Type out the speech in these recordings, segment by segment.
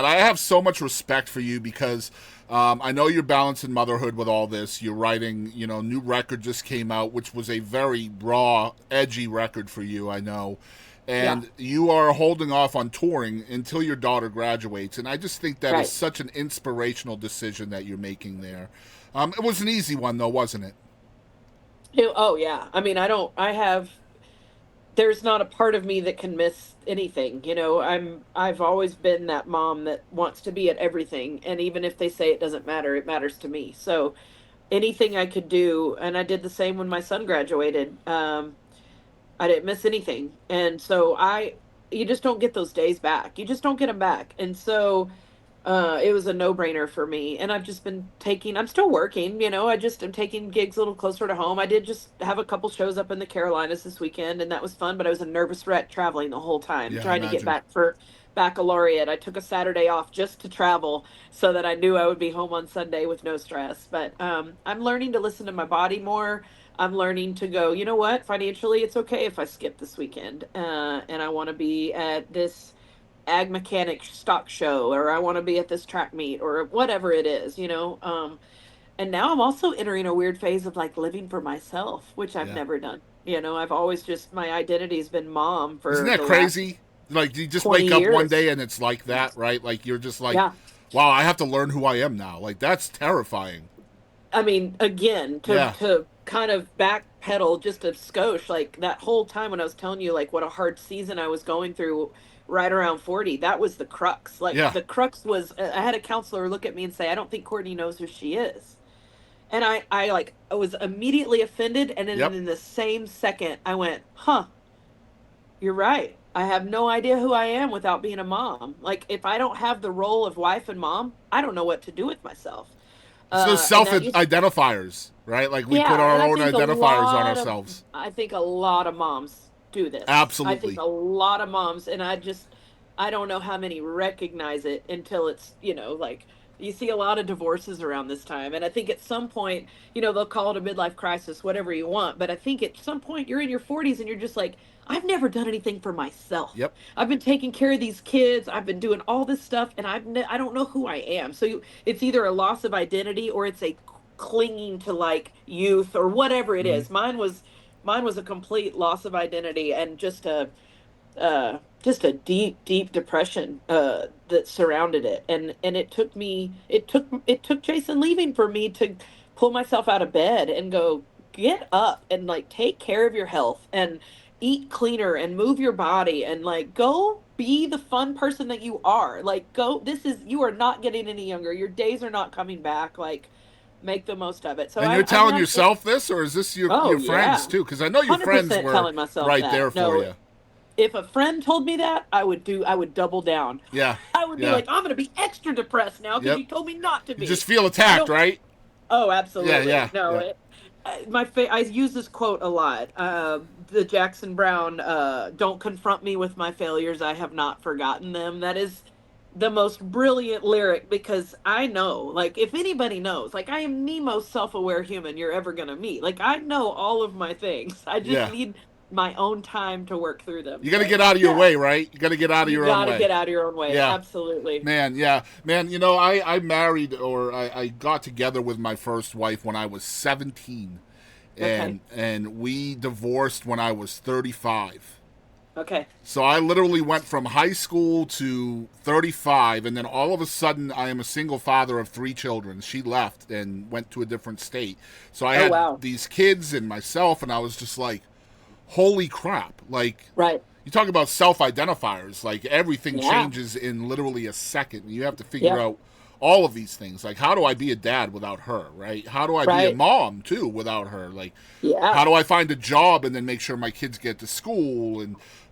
I have so much respect for you because I know you're balancing motherhood with all this. You're writing, new record just came out, which was a very raw, edgy record for you, I know. Yeah, And you are holding off on touring until your daughter graduates. And I just think that is right. such an inspirational decision that you're making there. It was an easy one, though, wasn't it? Oh yeah. I mean, there's not a part of me that can miss anything. I've always been that mom that wants to be at everything. And even if they say it doesn't matter, it matters to me. So anything I could do, and I did the same when my son graduated. I didn't miss anything. And so you just don't get those days back. You just don't get them back. And so it was a no-brainer for me. And I'm still working, I just am taking gigs a little closer to home. I did just have a couple shows up in the Carolinas this weekend, and that was fun, but I was a nervous wreck traveling the whole time, Yeah, I trying to get imagine. back for baccalaureate. I took a Saturday off just to travel so that I knew I would be home on Sunday with no stress. But I'm learning to listen to my body more. I'm learning to go, you know what? Financially, it's okay if I skip this weekend. And I want to be at this ag mechanic stock show, or I want to be at this track meet, or whatever it is. And now I'm also entering a weird phase of like living for myself, which I've Yeah. never done. I've always just, my identity's been mom Isn't for that the last crazy? Like, you just 20 wake up one years. day and it's like that, right? Like, you're just like, Yeah. wow, I have to learn who I am now. Like, that's terrifying. I mean, again, to Yeah. to kind of backpedal just a skosh, like that whole time when I was telling you like what a hard season I was going through right around 40, that was the crux. Like Yeah. the crux was, I had a counselor look at me and say, "I don't think Courtney knows who she is." And I was immediately offended, and then Yep. in the same second I went, "Huh, you're right. I have no idea who I am without being a mom. Like if I don't have the role of wife and mom, I don't know what to do with myself." It's those And self that used identifiers, right? Like, we put Yeah, our and own identifiers on ourselves. I think a lot of moms do this. I think Absolutely. a lot of moms, and I don't know how many recognize it until it's, like you see a lot of divorces around this time. And I think at some point, they'll call it a midlife crisis, whatever you want. But I think at some point you're in your 40s and you're just like, I've never done anything for myself. Yep. I've been taking care of these kids. I've been doing all this stuff, and I don't know who I am. So it's either a loss of identity, or it's a clinging to like youth or whatever it Mm-hmm. is. Mine was a complete loss of identity, and just a deep deep depression that surrounded it. And it took Jason leaving for me to pull myself out of bed and go, get up and like take care of your health and eat cleaner and move your body and like go be the fun person that you are. Like, go, you are not getting any younger, your days are not coming back. Like, make the most of it. So And you're I'm telling not yourself this, or is this oh your friends yeah, too? Because I know your friends 100% were telling myself right that. there for No, you. if a friend told me that, I would double down. Yeah. I would be Yeah. like, I'm going to be extra depressed now because Yep. you told me not to You just be. feel I attacked, don't. right? Oh, Yeah. Yeah. absolutely. No, Yeah. I use this quote a lot. The Jackson Brown, "Don't confront me with my failures. I have not forgotten them." That is the most brilliant lyric, because I know, like, if anybody knows, like, I am the most self-aware human you're ever gonna meet. Like, I know all of my things. I just Yeah. need my own time to work through them. You got to So get out of your yeah, way, right? You got to get out of you your own got to way. get out of your own way. Yeah. Absolutely. Man, yeah. Man, I married, or I got together with my first wife when I was 17. Okay. And we divorced when I was 35. Okay. So I literally went from high school to 35, and then all of a sudden I am a single father of 3 children. She left and went to a different state. So I Oh had wow. these kids and myself, and I was just like, holy crap. Like, Right. you talk about self identifiers, like everything Yeah. changes in literally a second. You have to figure Yep. out all of these things. Like, how do I be a dad without her, right? How do I be a Right. mom too without her? Like, how Yeah. do I find a job and then make sure my kids get to school?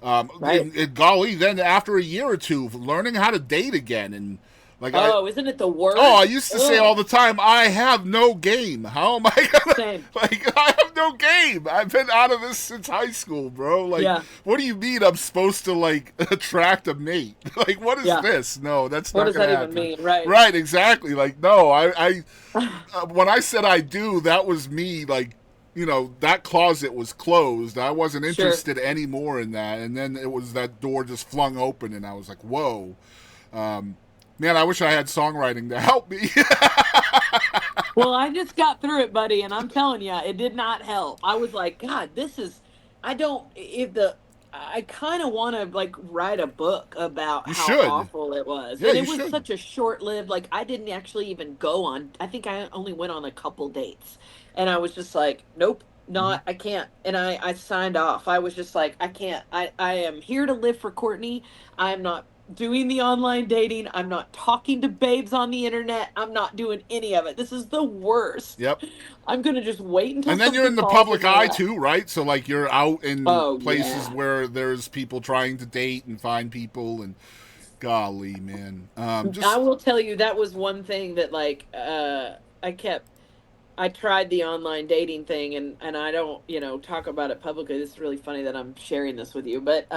Right. And golly, then after a year or two, learning how to date again. And like, Oh, isn't it the I worst? used to say all Oh, the time, I have no game. How am I gonna, same. like, I have no game. I've been out of this since high school, bro. Like, Yeah. what do you mean I'm supposed to, like, attract a mate? Like, what is Yeah. this? No, that's What not does gonna that even happen. mean? Right. Right, exactly. Like, no, when I said I do, that was me, like, that closet was closed. I wasn't Sure. interested anymore in that. And then it was that door just flung open, and I was like, whoa. Man, I wish I had songwriting to help me. Well, I just got through it, buddy, and I'm telling you, it did not help. I was like, God, this is, I don't, if the, I kind of want to like write a book about You how should. awful it was. Yeah, And you it was should. such a short-lived, like I didn't actually even go on, I think I only went on a couple dates. And I was just like, nope, Hmm. not, I can't. And I signed off. I was just like, I can't. I am here to live for Courtney. I am not doing the online dating. I'm not talking to babes on the internet. I'm not doing any of it. This is the worst. Yep. I'm going to just wait until And then you're something in the falls in public my eye lap. too, right? So like you're out in Oh, places yeah. where there's people trying to date and find people, and golly, man, I just will tell you that was one thing that like I tried the online dating thing and I don't, talk about it publicly. This is really funny that I'm sharing this with you, but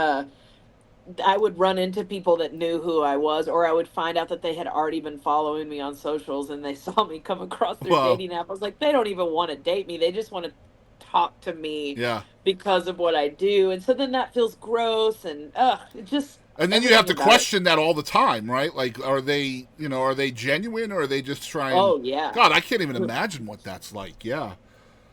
I would run into people that knew who I was, or I would find out that they had already been following me on socials and they saw me come across their well, dating app. I was like, they don't even want to date me. They just want to talk to me yeah. because of what I do. And so then that feels gross and it just And then you have everything to about it. question that all the time, right? Like, are they, are they genuine or are they just trying? Oh yeah. God, I can't even imagine what that's like. Yeah.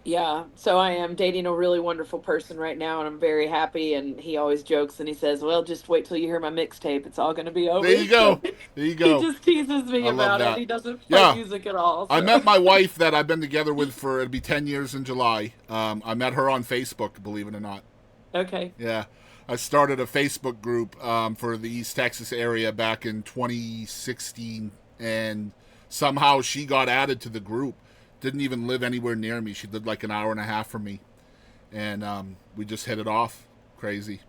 Yeah, so I am dating a really wonderful person right now, and I'm very happy. And he always jokes and he says, "Well, just wait till you hear my mixtape; it's all going to be There over." you go. So There you he go. just teases me I love about it. that. He doesn't play Yeah. music at all. I So met my wife that I've been together with for it'll be 10 years in July. I met her on Facebook, believe it or not. okay, Yeah, I started a Facebook group for the East Texas area back in 2016, and somehow she got added to the group. Didn't even live anywhere near me. She lived like an hour and a half from me, and we just hit it off. Crazy.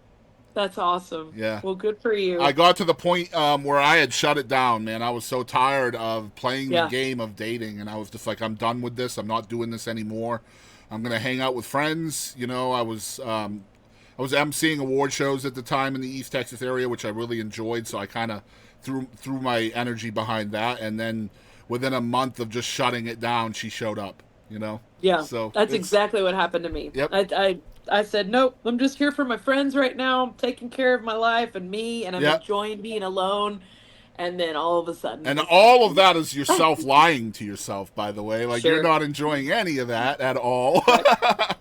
that's awesome. Yeah. Well, good for I you. got to the point where I had shut it down, man. I was so tired of playing the Yeah, game of dating, and I was just like, I'm done with this. I'm not doing this anymore. I'm gonna hang out with friends. I was emceeing award shows at the time in the East Texas area, which I really enjoyed. So I kind of threw my energy behind that, and then within a month of just shutting it down, she showed up. yeah, So that's it's exactly what happened to me. yep, I said, nope. I'm just here for my friends right now. I'm taking care of my life and me, and I'm yep. enjoying being alone. And then all of a sudden, it And was like, all of that is yourself lying to yourself, by the way. Like, you're sure, not enjoying any of that at all. right.